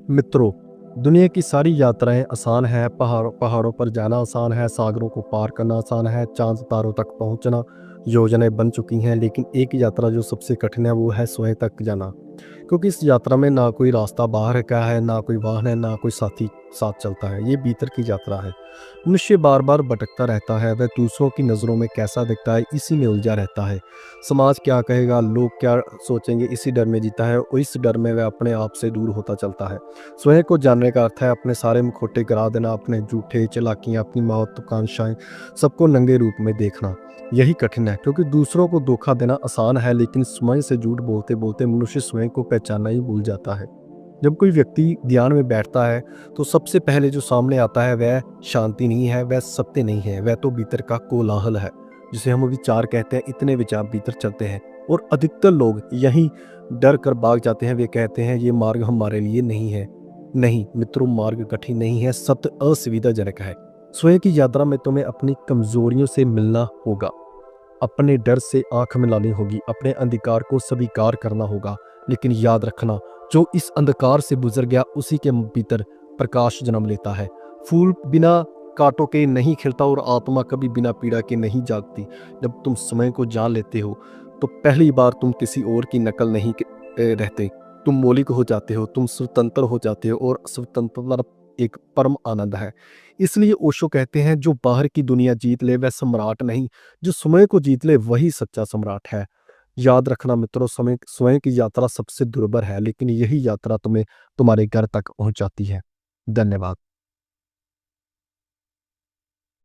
मित्रों, दुनिया की सारी यात्राएं आसान है। पहाड़ों पर जाना आसान है, सागरों को पार करना आसान है, चांद तारों तक पहुंचना योजनाएं बन चुकी हैं। लेकिन एक यात्रा जो सबसे कठिन है वो है स्वयं तक जाना। क्योंकि इस यात्रा में ना कोई रास्ता बाहर का है, ना कोई वाहन है, ना कोई साथी साथ चलता है। ये भीतर की यात्रा है। मनुष्य बार बार भटकता रहता है, वह दूसरों की नज़रों में कैसा दिखता है इसी में उलझा रहता है। समाज क्या कहेगा, लोग क्या सोचेंगे, इसी डर में जीता है और इस डर में वह अपने आप से दूर होता चलता है। स्वयं को जानने का अर्थ है अपने सारे मुखौटे गिरा देना, अपने झूठे चालाकियाँ, अपनी महत्वाकांक्षाएं सबको नंगे रूप में देखना। यही कठिन है, क्योंकि दूसरों को धोखा देना आसान है, लेकिन स्वयं से झूठ बोलते बोलते मनुष्य स्वयं को पहचानना ही भूल जाता है। जब कोई व्यक्ति ध्यान में बैठता है तो सबसे पहले जो सामने आता है वह शांति नहीं है, वह सत्य नहीं है, वह तो भीतर का कोलाहल है, जिसे हम विचार कहते हैं। इतने विचार भीतर चलते हैं और अधिकतर लोग यही डर कर भाग जाते हैं। वे कहते हैं ये मार्ग हमारे लिए नहीं है। नहीं मित्रों, मार्ग कठिन नहीं है, सत्य असुविधाजनक है। स्वयं की यात्रा में तुम्हें अपनी कमजोरियों से मिलना होगा, अपने डर से आंख मिलानी होगी, अपने अंधकार को स्वीकार करना होगा। लेकिन याद रखना, जो इस अंधकार से गुजर गया उसी के भीतर प्रकाश जन्म लेता है। फूल बिना कांटों के नहीं खिलता और आत्मा कभी बिना पीड़ा के नहीं जागती। जब तुम समय को जान लेते हो तो पहली बार तुम किसी और की नकल नहीं रहते। तुम मौलिक हो जाते हो, तुम स्वतंत्र हो जाते हो और स्वतंत्रता एक परम आनंद है। इसलिए ओशो कहते हैं जो बाहर की दुनिया जीत ले वह सम्राट नहीं, जो समय को जीत ले वही सच्चा सम्राट है। याद रखना मित्रों, समय स्वयं की यात्रा सबसे दुर्भर है, लेकिन यही यात्रा तुम्हें तुम्हारे घर तक पहुंचाती है। धन्यवाद।